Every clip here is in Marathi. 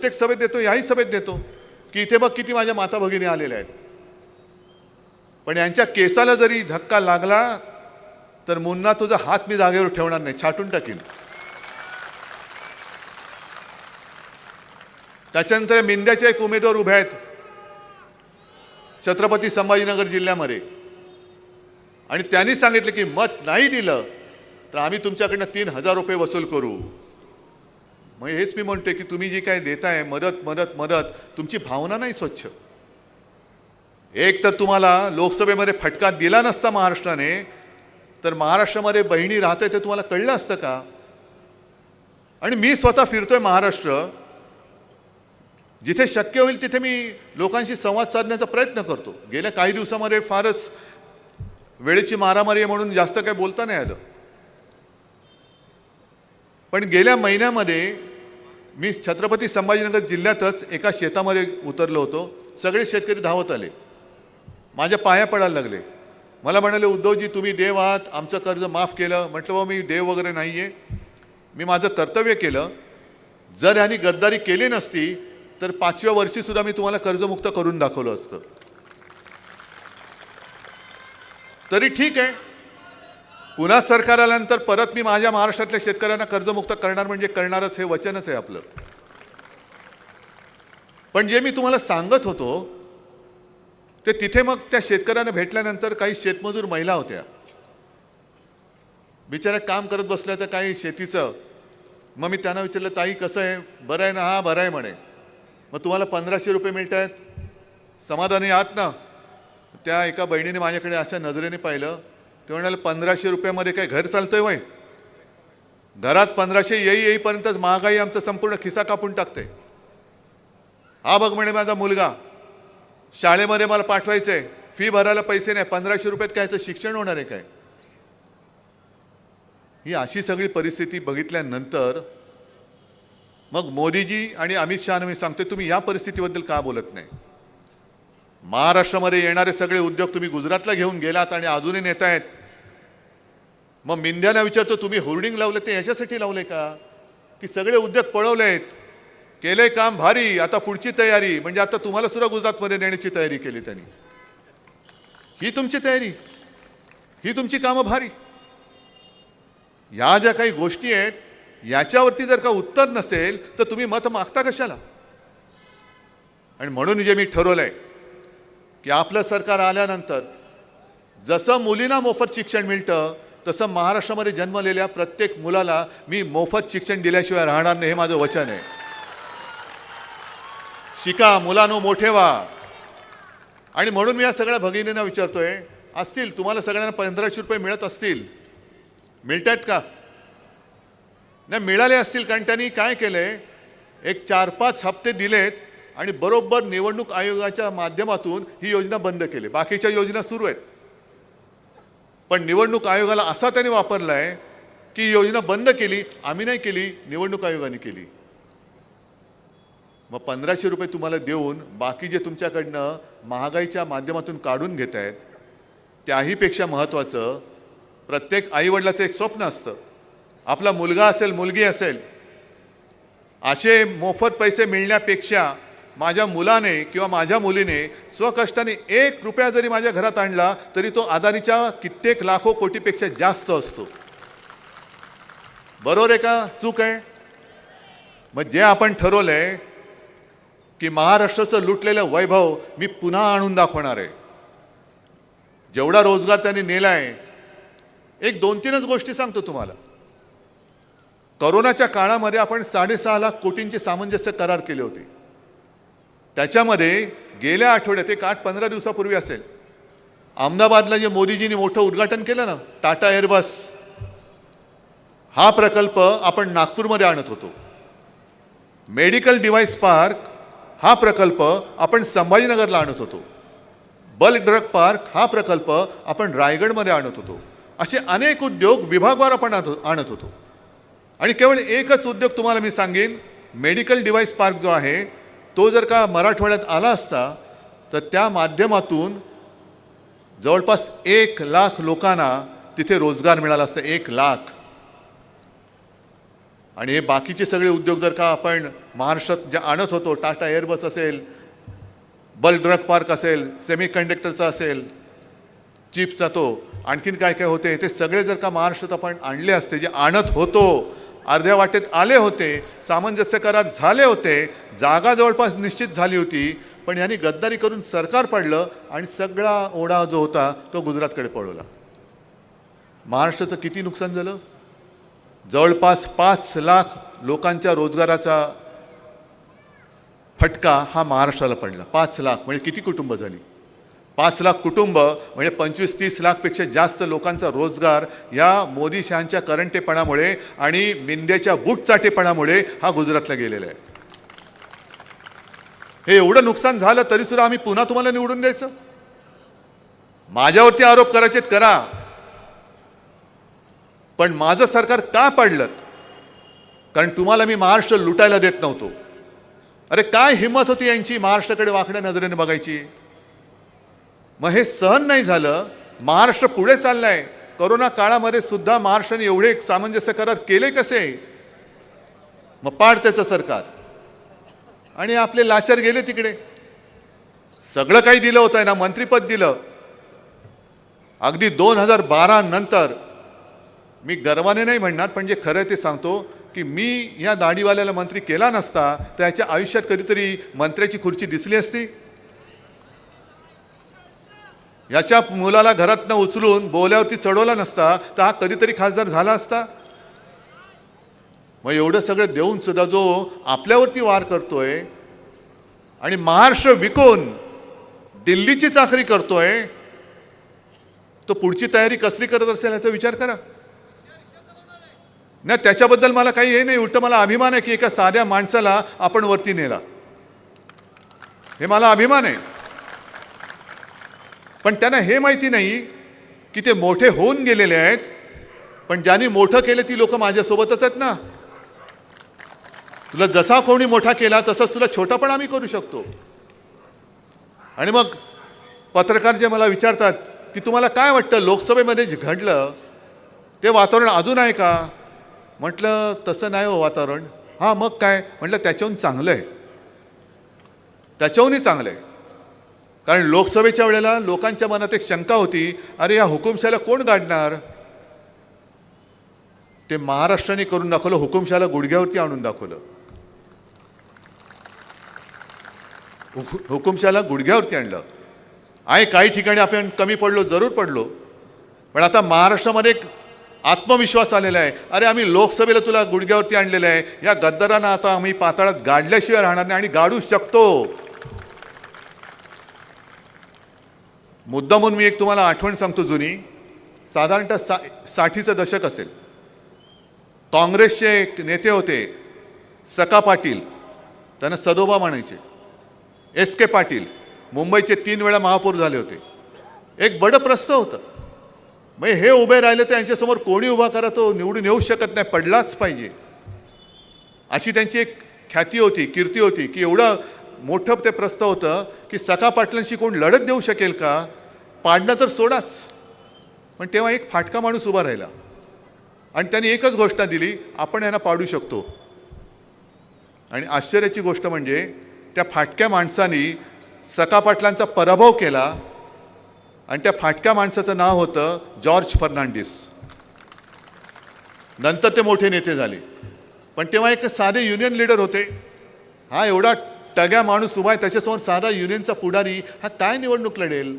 प्रत्येक सभेत देतो, याही सभेत देतो की इथे बघ किती माझ्या माता भगिनी आलेल्या आहेत. पण यांच्या केसाला जरी धक्का लागला तर मुन्ना तुझा हात मी जागेवर ठेवणार नाही, छाटून टाकीन. त्याच्यानंतर मिंद्याचे एक उमेदवार उभे आहेत छत्रपती संभाजीनगर जिल्ह्यामध्ये, आणि त्यांनी सांगितलं की मत नाही दिलं तर आम्ही तुमच्याकडनं 3,000 रुपये वसूल करू. मग हेच मी म्हणते की तुम्ही जी काय देताय मदत मदत मदत, तुमची भावना नाही स्वच्छ. एक तर तुम्हाला लोकसभेमध्ये फटका दिला नसता महाराष्ट्राने, तर महाराष्ट्रामध्ये बहिणी राहते ते तुम्हाला कळलं असतं का? आणि मी स्वतः फिरतोय महाराष्ट्र, जिथे शक्य होईल तिथे मी लोकांशी संवाद साधण्याचा प्रयत्न करतो. गेल्या काही दिवसामध्ये फारच वेळेची मारामारी आहे म्हणून जास्त काही बोलता नाही आलं. पण गेल्या महिन्यामध्ये मी छत्रपती संभाजीनगर जिल्ह्यातच एका शेतामध्ये उतरलो होतो. सगळे शेतकरी धावत आले, माझ्या पाया पडायला लागले. मला म्हणाले, उद्धवजी तुम्ही देव आहात, आमचं कर्ज माफ केलं. म्हटलं बाबा मी देव वगैरे नाही आहे, मी माझं कर्तव्य केलं. जर ह्यांनी गद्दारी केली नसती तर 5व्या वर्षी सुद्धा मी तुम्हाला कर्जमुक्त करून दाखवलं असतं. तरी ठीक आहे, पुन्हा सरकार आल्यानंतर परत मी माझ्या महाराष्ट्रातल्या शेतकऱ्यांना कर्जमुक्त करणार म्हणजे करणारच, हे वचनच आहे आपलं. पण जे मी तुम्हाला सांगत होतो ते तिथे मग त्या शेतकऱ्यांना भेटल्यानंतर काही शेतमजूर महिला होत्या, बिचाऱ्या काम करत बसल्या त्या काही शेतीचं. मग मी त्यांना विचारलं, ताई कसं आहे, बरं आहे ना? हा बरं आहे म्हणे. मग तुम्हाला 1,500 रुपये मिळत आहेत, समाधानी आहात ना? त्या एका बहिणीने माझ्याकडे अशा नजरेने पाहिलं. ते म्हणाले, 1,500 रुपयामध्ये काय घर चालतंय वय? घरात 1,500 येईपर्यंतच महागाई आमचा संपूर्ण खिसा कापून टाकते. हा बघ म्हणे माझा मुलगा, शाळेमध्ये मला पाठवायचंय, फी भरायला पैसे नाही, 1,500 रुपयात कायचं शिक्षण होणार आहे काय? ही अशी सगळी परिस्थिती बघितल्यानंतर मग मोदीजी आणि अमित शहाना मी सांगते, तुम्ही या परिस्थितीबद्दल का बोलत नाही? महाराष्ट्रामध्ये येणारे सगळे उद्योग तुम्ही गुजरातला घेऊन गेलात आणि अजूनही नेत आहेत. मग मिंद्याला विचारतो, तुम्ही होर्डिंग लावलं ते याच्यासाठी लावले का की सगळे उद्योग पळवलेत, केले काम भारी, आता पुढची तयारी, म्हणजे आता तुम्हाला सुद्धा गुजरातमध्ये नेण्याची तयारी केली त्यांनी. ही तुमची तयारी, ही तुमची कामं भारी. या ज्या काही गोष्टी आहेत याच्यावरती जर का उत्तर नसेल तर तुम्ही मत मागता कशाला? आणि म्हणून जे मी ठरवलंय की आपलं सरकार आल्यानंतर जसं मुलींना मोफत शिक्षण मिळतं तसं महाराष्ट्रामध्ये जन्मलेल्या प्रत्येक मुलाला मी मोफत शिक्षण दिल्याशिवाय राहणार नाही, हे माझं वचन आहे. शिका मुलांनो, मोठे व्हा. आणि म्हणून मी या सगळ्या भगिनींना विचारतोय, असतील तुम्हाला सगळ्यांना 1,500 रुपये मिळत असतील, मिळत आहेत का? नाही मिळाले असतील, कारण त्यांनी काय केलंय, एक 4-5 हप्ते दिलेत आणि बरोबर निवडणूक आयोगाच्या माध्यमातून ही योजना बंद केली. बाकीच्या योजना सुरू आहेत, पण निवडणूक आयोगाला असा त्यांनी वापरलाय की योजना बंद केली, आम्ही नाही केली, निवडणूक आयोगाने केली. मग 1,500 रुपये तुम्हाला देऊन बाकी जे तुमच्याकडनं महागाईच्या माध्यमातून काढून घेत आहेत, त्याहीपेक्षा महत्त्वाचं प्रत्येक आईवडिलाचं एक स्वप्न असतं, आपला मुलगा असेल मुलगी असेल, असे मोफत पैसे मिळण्यापेक्षा माझ्या मुलाने किंवा माझ्या मुलीने स्वकष्टाने 1 रुपया जरी माझ्या घरात आणला तरी तो अदानीच्या कित्येक लाखो कोटीपेक्षा जास्त असतो. बरोबर आहे का चूक आहे? मग जे आपण ठरवलंय की महाराष्ट्राचं लुटलेलं वैभव मी पुन्हा आणून दाखवणार आहे. जेवढा रोजगार त्यांनी नेलाय, एक 2-3च गोष्टी सांगतो तुम्हाला. कोरोनाच्या काळामध्ये आपण 6.5 लाख कोटींचे सामंजस्य करार केले होते. त्याच्यामध्ये गेल्या आठवड्यात, एक 8-15 दिवसापूर्वी असेल, अहमदाबादला जे मोदीजींनी मोठं उद्घाटन केलं ना, टाटा एअरबस, हा प्रकल्प आपण नागपूरमध्ये आणत होतो. मेडिकल डिव्हाइस पार्क हा प्रकल्प आपण संभाजीनगरला आणत होतो. बल्क ड्रग पार्क हा प्रकल्प आपण रायगडमध्ये आणत होतो. असे अनेक उद्योग विभागवार आपण आणत होतो. आणि केवळ एकच उद्योग तुम्हाला मी सांगेन, मेडिकल डिव्हाइस पार्क जो आहे तो जर का मराठवाड्यात आला असता तर त्या माध्यमातून जवळपास 1 लाख लोकांना तिथे रोजगार मिळाला असता. 1 लाख. आणि हे बाकीचे सगळे उद्योग जर का आपण महाराष्ट्रात जे आणत होतो, टाटा एअरबस असेल, बल्क ड्रग पार्क असेल, सेमी कंडक्टरचा असेल, चिप्सचा, तो आणखीन काय काय होते, ते सगळे जर का महाराष्ट्रात आपण आणले असते, जे आणत होतो, अर्ध्या वाटेत आले होते, सामंजस्य करार झाले होते, जागा जवळपास निश्चित झाली होती, पण यांनी गद्दारी करून सरकार पडलं आणि सगळा ओढा जो होता तो गुजरातकडे पळवला. महाराष्ट्राचं किती नुकसान झालं? जवळपास 5 लाख लोकांच्या रोजगाराचा फटका हा महाराष्ट्राला पडला. 5 लाख म्हणजे किती कुटुंब झाली? 5 लाख कुटुंब म्हणजे 25-30 लाखपेक्षा जास्त लोकांचा रोजगार या मोदी शहांच्या करंटेपणामुळे आणि मिंद्याच्या बूटचाटेपणामुळे हा गुजरातला गेलेला आहे. हे एवढं नुकसान झालं तरी सुद्धा आम्ही पुन्हा तुम्हाला निवडून द्यायचं? माझ्यावरती आरोप करायचे करा, पण माझं सरकार का पडलं? कारण तुम्हाला मी महाराष्ट्र लुटायला देत नव्हतो. अरे काय हिंमत होती यांची महाराष्ट्राकडे वाकड्या नजरेने बघायची? मग हे सहन नाही झालं. महाराष्ट्र पुढे चाललाय. कोरोना काळामध्ये सुद्धा महाराष्ट्राने एवढे सामंजस्य करार केले कसे? मग पाड त्याचं सरकार आणि आपले लाचार गेले तिकडे. सगळं काही दिलं होतं ना, मंत्रिपद दिलं. अगदी 2012 नंतर मी गर्वाने नाही म्हणणार, पण जे खरं ते सांगतो की मी या दाढीवाल्याला मंत्री केला नसता तर त्याच्या आयुष्यात कधीतरी मंत्र्याची खुर्ची दिसली असती? याच्या मुलाला घरातनं उचलून बोल्यावरती चढवला नसता तर हा कधीतरी खासदार झाला असता? मग एवढं सगळं देऊन सुद्धा जो आपल्यावरती वार करतोय आणि महाराष्ट्र विकून दिल्लीची चाकरी करतोय, तो पुढची तयारी कसली करत असेल याचा विचार करा. नाही, त्याच्याबद्दल मला काही हे नाही, उलट मला अभिमान आहे की एका साध्या माणसाला आपण वरती नेला. हे मला अभिमान आहे. पण त्यांना हे माहिती नाही की ते मोठे होऊन गेलेले आहेत, पण ज्यांनी मोठं केलं ती लोक माझ्यासोबतच आहेत ना. तुला जसा कोणी मोठा केला तसंच तुला छोटा पण आम्ही करू शकतो. आणि मग पत्रकार जे मला विचारतात की तुम्हाला काय वाटतं लोकसभेमध्ये जे घडलं ते वातावरण अजून आहे का? म्हटलं तसं नाही हो वातावरण. हां मग काय? म्हटलं त्याच्याहून चांगलं आहे, त्याच्याहूनही चांगलं आहे. कारण लोकसभेच्या वेळेला लोकांच्या मनात एक शंका होती, अरे या हुकुमशाला कोण गाडणार? ते महाराष्ट्राने करून दाखवलं, हुकुमशाला गुडघ्यावरती आणून दाखवलं. हुकुमशाला गुडघ्यावरती आणलं आहे. काही ठिकाणी आपण कमी पडलो, जरूर पडलो, पण आता महाराष्ट्रामध्ये एक आत्मविश्वास आलेला आहे. अरे आम्ही लोकसभेला तुला गुडघ्यावरती आणलेलं आहे, या गद्दारांना आता आम्ही पाताळात गाडल्याशिवाय राहणार नाही आणि गाडू शकतो. मुद्दा म्हणून मी एक तुम्हाला आठवण सांगतो जुनी. साधारणतः 60चं दशक असेल. काँग्रेसचे एक नेते होते सका पाटील, त्यांना सदोबा म्हणायचे. SK पाटील मुंबईचे 3 वेळा महापौर झाले होते. एक बडं प्रश्न होतं, मग हे उभे राहिले तर यांच्यासमोर कोणी उभा करा, तो निवडून येऊ शकत नाही, पडलाच पाहिजे, अशी त्यांची एक ख्याती होती, कीर्ती होती. की एवढं मोठं ते प्रश्न होतं की सका पाटलांशी कोण लढत देऊ शकेल का? पाडणं तर सोडाच. पण तेव्हा एक फाटका माणूस उभा राहिला आणि त्यांनी एकच घोषणा दिली, आपण यांना पाडू शकतो. आणि आश्चर्याची गोष्ट म्हणजे त्या फाटक्या माणसानी सका पाटलांचा पराभव केला आणि त्या फाटक्या माणसाचं नाव होतं जॉर्ज फर्नांडिस. नंतर ते मोठे नेते झाले, पण तेव्हा एक साधे युनियन लीडर होते. हा एवढा टग्या माणूस उभा आहे, त्याच्यासमोर साधा युनियनचा पुढारी हा काय निवडणूक लढेल?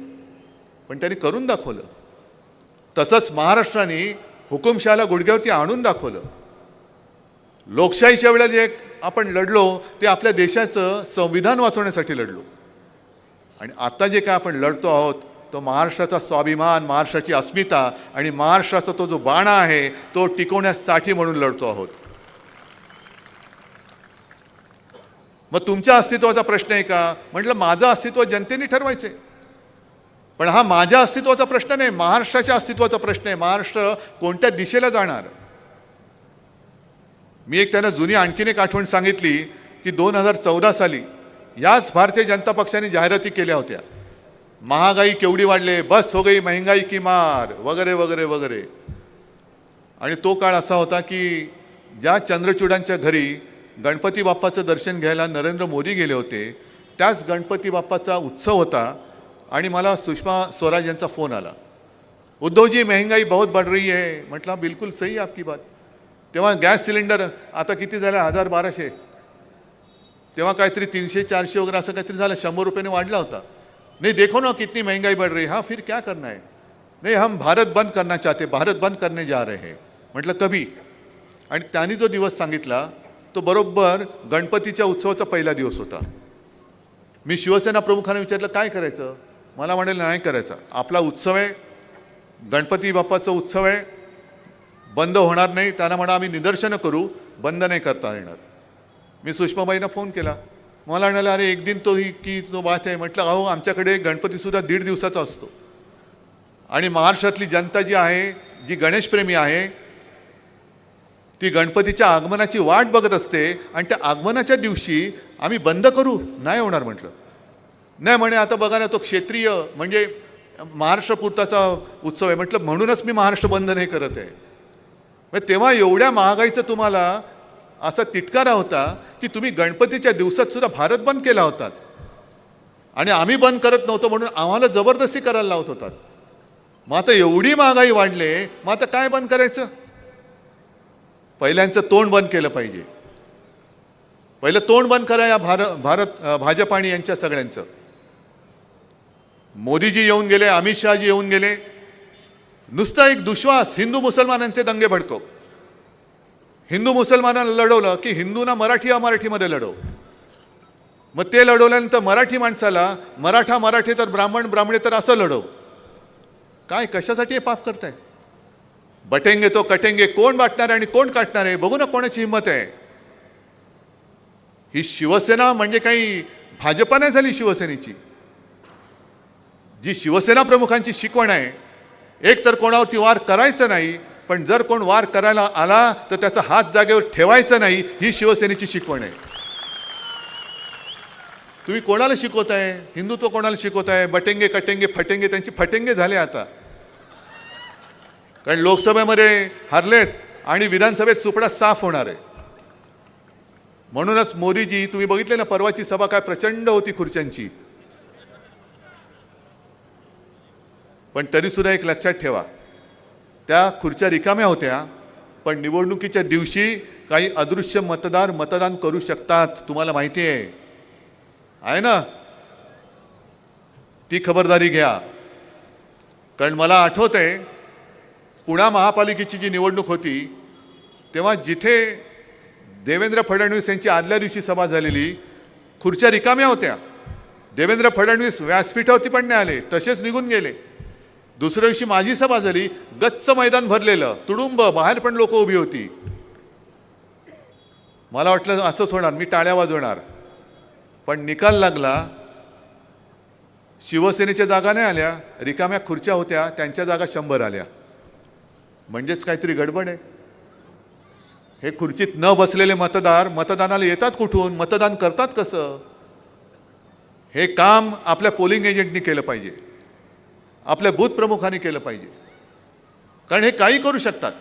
पण त्यांनी करून दाखवलं. तसंच महाराष्ट्राने हुकुमशहाला गुडघ्यावरती आणून दाखवलं. लोकशाहीच्या वेळेला जे आपण लढलो ते आपल्या देशाचं संविधान वाचवण्यासाठी लढलो. आणि आता जे काय आपण लढतो आहोत तो महाराष्ट्राचा स्वाभिमान, महाराष्ट्राची अस्मिता आणि महाराष्ट्राचा तो जो बाणा आहे तो टिकवण्यासाठी म्हणून लढतो आहोत. मग तुमच्या अस्तित्वाचा प्रश्न आहे का? म्हटलं माझं अस्तित्व जनतेने ठरवायचे, पण हा माझ्या अस्तित्वाचा प्रश्न नाही, महाराष्ट्राच्या अस्तित्वाचा प्रश्न आहे. महाराष्ट्र कोणत्या दिशेला जाणार? मी एक त्यांना जुनी आणखीन एक आठवण सांगितली की 2014 साली याच भारतीय जनता पक्षाने जाहिराती केल्या होत्या, महागाई केवढी वाढले, बस हो गई महंगाई की मार, वगैरे वगैरे वगैरे. आणि तो काळ असा होता की ज्या चंद्रचूडांच्या घरी गणपती बाप्पाचं दर्शन घ्यायला नरेंद्र मोदी गेले होते, त्याच गणपती बाप्पाचा उत्सव होता आणि मला सुषमा स्वराज यांचा फोन आला. उद्धव जी महंगाई बहुत बढ़ रही है. म्हटलं बिलकुल सही आपकी बात. तेव्हा गॅस सिलेंडर आता किती झालं 1200, तेव्हा काहीतरी 300-400 वगैरे असं काहीतरी झालं, 100 रुपयाने वाढला होता. नहीं देखो ना कितनी महंगाई बढ़ रही है. हाँ फिर क्या करना है. नहीं हम भारत बंद करना चाहते, भारत बंद करने जा रहे हैं. म्हटलं कभी. आणि त्यांनी जो दिवस सांगितला तो बरोबर गणपतीच्या उत्सवाचा पहिला दिवस होता. मी शिवसेना प्रमुखांना विचारलं काय करायचं. मला म्हणाले नाही करायचं, आपला उत्सव आहे, गणपती बाप्पाचा उत्सव आहे, बंद होणार नाही. त्यांना म्हणा आम्ही निदर्शनं करू, बंद नाही करता येणार. मी सुषमाबाईंना फोन केला. मला म्हणाले अरे एक दिन तो ही की तो बात आहे. म्हटलं अहो आमच्याकडे गणपतीसुद्धा 1.5 दिवसाचा असतो आणि महाराष्ट्रातली जनता जी आहे, जी गणेशप्रेमी आहे, ती गणपतीच्या आगमनाची वाट बघत असते आणि त्या आगमनाच्या दिवशी आम्ही बंद करू, नाही होणार. म्हटलं नाही म्हणे आता बघा ना तो क्षेत्रीय म्हणजे महाराष्ट्रपुरताचा उत्सव आहे. म्हटलं म्हणूनच मी महाराष्ट्र बंद नाही करत आहे. मग तेव्हा एवढ्या महागाईचं तुम्हाला असा तिटकारा होता की तुम्ही गणपतीच्या दिवसात सुद्धा भारत बंद केला होतात आणि आम्ही बंद करत नव्हतो म्हणून आम्हाला जबरदस्ती करायला लावत होतात. मग आता एवढी महागाई वाढले, मग आता काय बंद करायचं. पहिल्यांचं तोंड बंद केलं पाहिजे. पहिलं तोंड बंद करा या भाजप आणि यांच्या सगळ्यांचं. मोदीजी येऊन गेले, अमित शहाजी येऊन गेले, नुसता एक दुश्वास हिंदू मुसलमानांचे दंगे भडकव. हिंदू मुसलमानांना लढवलं की हिंदूंना मराठी अमराठीमध्ये लढव. मग ते लढवल्यानंतर मराठी माणसाला मराठे तर ब्राह्मणे तर असं लढव. काय कशासाठी हे पाप करताय. बटेंगे तो कटेंगे, कोण बाटणार आहे आणि कोण काटणार आहे बघू ना कोणाची हिंमत आहे. ही शिवसेना म्हणजे काही भाजपा नाही झाली. शिवसेनेची जी शिवसेना प्रमुखांची शिकवण आहे, एक तर कोणावरती वार करायचं नाही, पण जर कोण वार करायला आला तर त्याचा हात जागेवर ठेवायचा नाही, ही शिवसेनेची शिकवण आहे. तुम्ही कोणाला शिकवताय. हिंदुत्व कोणाला शिकवताय. बटेंगे कटेंगे फटेंगे, त्यांची फटेंगे झाले आता. कारण लोकसभेमध्ये हरलेत आणि विधानसभेत सुपडा साफ होणार आहे. म्हणूनच मोदीजी तुम्ही बघितले ना परवाची सभा काय प्रचंड होती खुर्च्यांची. पण तरी सुद्धा एक लक्षात ठेवा, त्या खुर्च्या रिकाम्या होत्या, पण निवडणुकीच्या दिवशी काही अदृश्य मतदार मतदान करू शकतात. तुम्हाला माहिती आहे ना. ती खबरदारी घ्या. कारण मला आठवतंय पुणे महापालिकेची जी निवडणूक होती तेव्हा जिथे देवेंद्र फडणवीस यांची आदल्या दिवशी सभा झालेली, खुर्च्या रिकाम्या होत्या. देवेंद्र फडणवीस व्यासपीठावरती पण नाही आले, तसेच निघून गेले. दुसऱ्या दिवशी माझी सभा झाली, गच्च मैदान भरलेलं, तुडुंब, बाहेर पण लोक उभी होती. मला वाटलं असंच होणार, मी टाळ्या वाजवणार. पण निकाल लागला, शिवसेनेच्या जागा नाही आल्या, रिकाम्या खुर्च्या होत्या, त्यांच्या जागा 100 आल्या. म्हणजेच काहीतरी गडबड आहे. हे खुर्चीत न बसलेले मतदार मतदानाला येतात कुठून, मतदान करतात कसं. हे काम आपल्या पोलिंग एजंटनी केलं पाहिजे, आपल्या बूथ प्रमुखांनी केलं पाहिजे. कारण हे काही करू शकतात.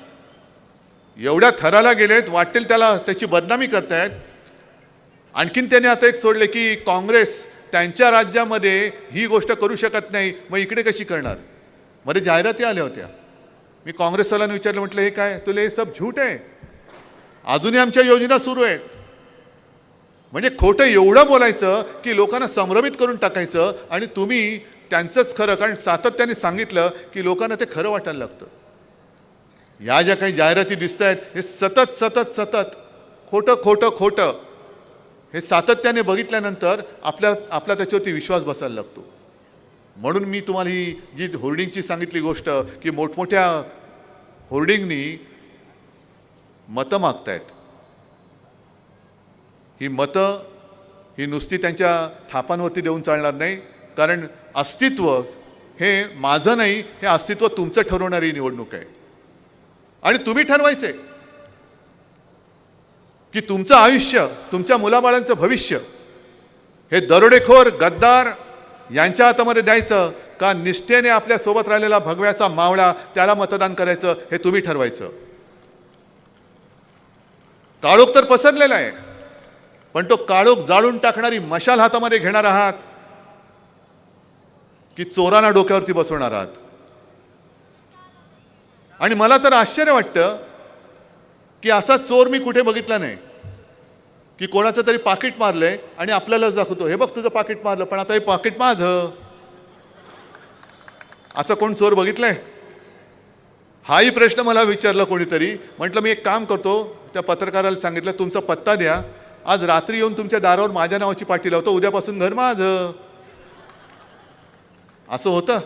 एवढ्या थराला गेलेत, वाटेल त्याला त्याची बदनामी करतायत. आणखीन त्याने आता एक सोडले की काँग्रेस त्यांच्या राज्यामध्ये ही गोष्ट करू शकत नाही, मग इकडे कशी करणार. मध्ये जाहिराती आल्या होत्या. मी काँग्रेसवाल्यांना विचारलं, म्हटलं हे काय. तुला हे सब झूट आहे, अजूनही आमच्या योजना सुरू आहेत. म्हणजे खोटं एवढं बोलायचं की लोकांना संभ्रमित करून टाकायचं आणि तुम्ही त्यांचंच खरं. कारण सातत्याने सांगितलं की लोकांना ते खरं वाटायला लागतं. या ज्या काही जाहिराती दिसत आहेत हे सतत सतत सतत खोटं खोटं खोटं हे सातत्याने बघितल्यानंतर आपला त्याच्यावरती विश्वास बसायला लागतो. म्हणून मी तुम्हाला ही जी होर्डिंगची सांगितली गोष्ट की मोठमोठ्या होर्डिंगनी मतं मागतायत, ही मतं ही नुसती त्यांच्या थापांवरती देऊन चालणार नाही. कारण अस्तित्व हे माझं नाही, हे अस्तित्व तुमचं ठरवणारी निवडणूक आहे. आणि तुम्ही ठरवायचे की तुमचं आयुष्य, तुमच्या मुलाबाळांचं भविष्य हे दरोडेखोर गद्दार यांच्या हातामध्ये द्यायचं का निष्ठेने आपल्या सोबत राहिलेला भगव्याचा मावळा त्याला मतदान करायचं, हे तुम्ही ठरवायचं. काळोख तर पसरलेला आहे, पण तो काळोख जाळून टाकणारी मशाल हातामध्ये घेणार आहात की चोरांना डोक्यावरती बसवणार आहात? आणि मला तर आश्चर्य वाटतं की असा चोर मी कुठे बघितला नाही की कोणाचं तरी पाकिट मारलंय आणि आपल्यालाच दाखवतो, हे बघ तुझं पाकिट मारलं, पण आता हे पाकिट माझं. असं कोण चोर बघितलंय? हाही प्रश्न मला विचारला कोणीतरी. म्हटलं मी एक काम करतो, त्या पत्रकाराला सांगितलं तुमचा पत्ता द्या, आज रात्री येऊन तुमच्या दारावर माझ्या नावाची पाटी लावतो, उद्यापासून घर माझं. असं होतं?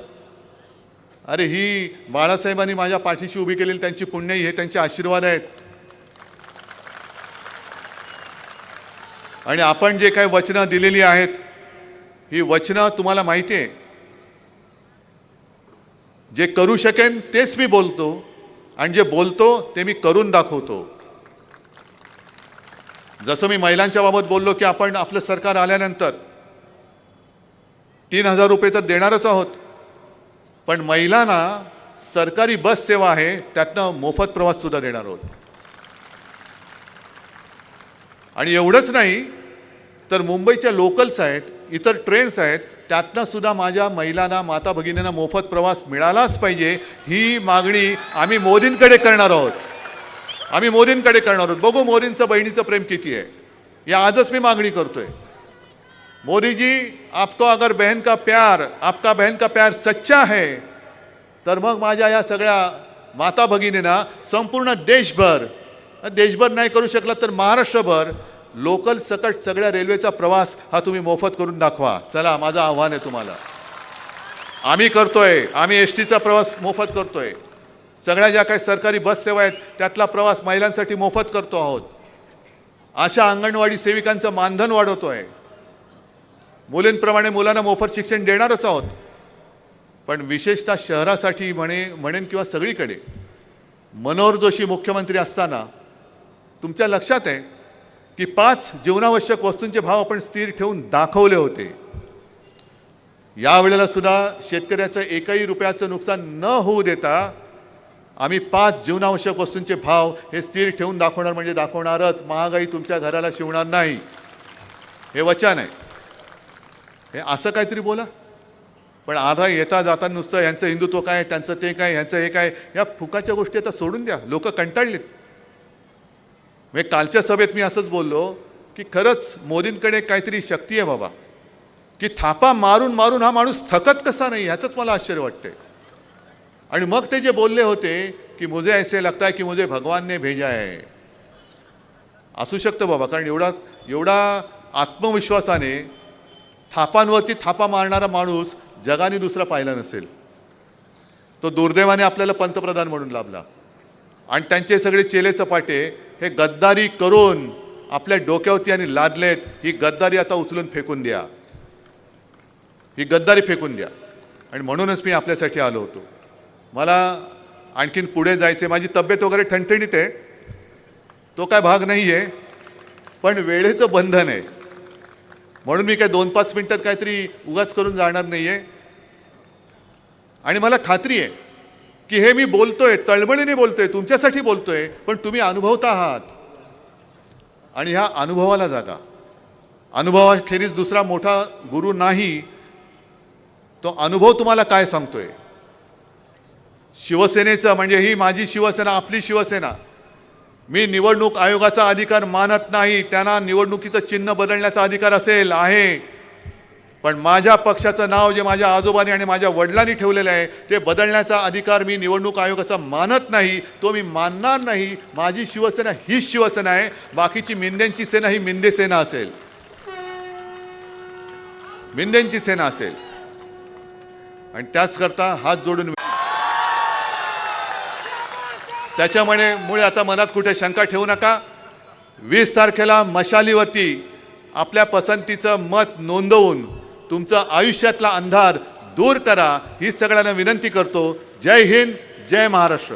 अरे ही बाळासाहेबांनी माझ्या पाठीशी उभी केलेली त्यांची पुण्य, हे त्यांचे आशीर्वाद आहेत. आणि आपण जे काही वचनं दिलेली आहेत, ही वचनं तुम्हाला माहिती आहे, जे करू शकेन तेच मी बोलतो आणि जे बोलतो ते मी करून दाखवतो. जसं मी महिलांच्या बाबत बोललो की आपण आपलं सरकार आल्यानंतर 3,000 रुपये तर देणारच आहोत, पण महिलांना सरकारी बस सेवा आहे त्यातनं मोफत प्रवास सुद्धा देणार आहोत. आणि एवढंच नाही तर मुंबईच्या लोकल्स आहेत, इतर ट्रेन्स आहेत, त्यातनं सुद्धा माझ्या महिलांना, माता भगिनींना मोफत प्रवास मिळालाच पाहिजे, ही मागणी आम्ही मोदींकडे करणार आहोत. आम्ही मोदींकडे करणार आहोत. बघू मोदींचं बहिणीचं प्रेम किती आहे. या आजच मी मागणी करतोय, मोदी जी आपको अगर बहन का प्यार, आपका बहन का प्यार सच्चा है, तर मग माझ्या या सगळ्या माता भगिनींना संपूर्ण देशभर नाही करू शकला तर महाराष्ट्रभर लोकल सकट सगळ्या रेल्वेचा प्रवास हा तुम्ही मोफत करून दाखवा. चला, माझं आव्हान आहे तुम्हाला. आम्ही करतोय, आम्ही एसटीचा प्रवास मोफत करतोय, सगळ्या ज्या काही सरकारी बस सेवा आहेत त्यातला प्रवास महिलांसाठी मोफत करतो आहोत. अशा अंगणवाडी सेविकांचं मानधन वाढवतोय, मुलींप्रमाणे मुलांना मोफत शिक्षण देणारच आहोत. पण विशेषतः शहरासाठी म्हणेन किंवा सगळीकडे मनोहर जोशी मुख्यमंत्री असताना तुमच्या लक्षात आहे की 5 जीवनावश्यक वस्तूंचे भाव आपण स्थिर ठेवून दाखवले होते. यावेळेला सुद्धा शेतकऱ्याचं एकही रुपयाचं नुकसान न होऊ देता आम्ही 5 जीवनावश्यक वस्तूंचे भाव हे स्थिर ठेवून दाखवणार म्हणजे दाखवणारच. महागाई तुमच्या घराला शिवणार नाही, हे वचन आहे. हे असं काहीतरी बोला, पण आधा येता जाता नुसतं यांचं हिंदुत्व काय, त्यांचं ते काय, यांचं हे काय, या फुकाच्या गोष्टी आता सोडून द्या. लोक कंटाळलेत. म्हणजे कालच्या सभेत मी असंच बोललो की खरंच मोदींकडे काहीतरी शक्ती आहे बाबा, की थापा मारून मारून हा माणूस थकत कसा नाही, ह्याचंच मला आश्चर्य वाटतंय. आणि मग ते जे बोलले होते की मुझे ऐसे लगता है की मुझे भगवान ने भेजा है, असू शकतं बाबा, कारण एवढा आत्मविश्वासाने थापांवरती थापा मारणारा माणूस जगाने दुसरा पाहिला नसेल. तो दुर्दैवाने आपल्याला पंतप्रधान म्हणून लाभला. आणि त्यांचे सगळे चेले चपाटे हे गद्दारी करून आपल्या डोक्यावरती आणि लादलेत. ही गद्दारी आता उचलून फेकून द्या, ही गद्दारी फेकून द्या. आणि म्हणूनच मी आपल्यासाठी आलो होतो. मला आणखीन पुढे जायचे, माझी तब्येत वगैरे ठणठणीत आहे, तो काय भाग नाही आहे, पण वेळेचं बंधन आहे. म्हणून मी काय 2-5 मिनिटात काहीतरी उगाच करून जाणार नाही आहे. आणि मला खात्री आहे की हे मी बोलतोय, तळमळीने बोलतोय, तुमच्यासाठी बोलतोय, पण तुम्ही अनुभवता आहात. आणि ह्या अनुभवाला जागा. अनुभवाखेरीज दुसरा मोठा गुरु नाही. तो अनुभव तुम्हाला काय सांगतोय? शिवसेनेचं म्हणजे ही माझी शिवसेना, आपली शिवसेना. मी निवडणूक आयोगाचा अधिकार मानत नाही. त्यांना निवडणुकीचं चिन्ह बदलण्याचा अधिकार असेल, आहे, पण माझ्या पक्षाचं नाव जे माझ्या आजोबांनी आणि माझ्या वडिलांनी ठेवलेलं आहे ते बदलण्याचा अधिकार मी निवडणूक आयोगाचा मानत नाही. तो मी मानणार नाही. माझी शिवसेना हीच शिवसेना आहे. बाकीची मिंदेंची सेना ही मिंदे सेना असेल, मिंदेंची सेना असेल. आणि त्याच करता हात जोडून त्याच्यामुळे आता मनात कुठे शंका ठेवू नका. 20 तारखेला मशालीवरती आपल्या पसंतीचं मत नोंदवून तुमचं आयुष्यातला अंधार दूर करा, ही सगळ्यांना विनंती करतो. जय हिंद, जय महाराष्ट्र.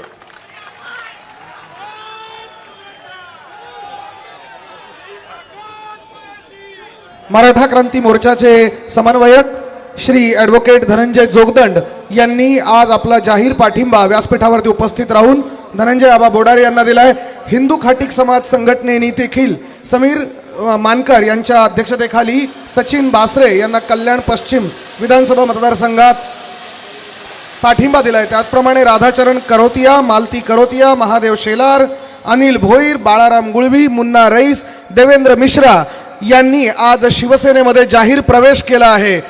मराठा क्रांती मोर्चाचे समन्वयक श्री ॲडव्होकेट धनंजय जोगदंड यांनी आज आपला जाहीर पाठिंबा व्यासपीठावरती उपस्थित राहून धनंजय आबा बोडारे यांना दिलाय. हिंदू खाटीक समाज संघटनेने देखील समीर मानकर यांच्या अध्यक्षतेखाली सचिन बासरे यांना कल्याण पश्चिम विधानसभा मतदारसंघात पाठिंबा दिलाय. त्याचप्रमाणे राधाचरण करोतिया, मालती करोतिया, महादेव शेलार, अनिल भोईर, बाळाराम गुळवी, मुन्ना रईस, देवेंद्र मिश्रा यांनी आज शिवसेनेमध्ये जाहीर प्रवेश केला आहे.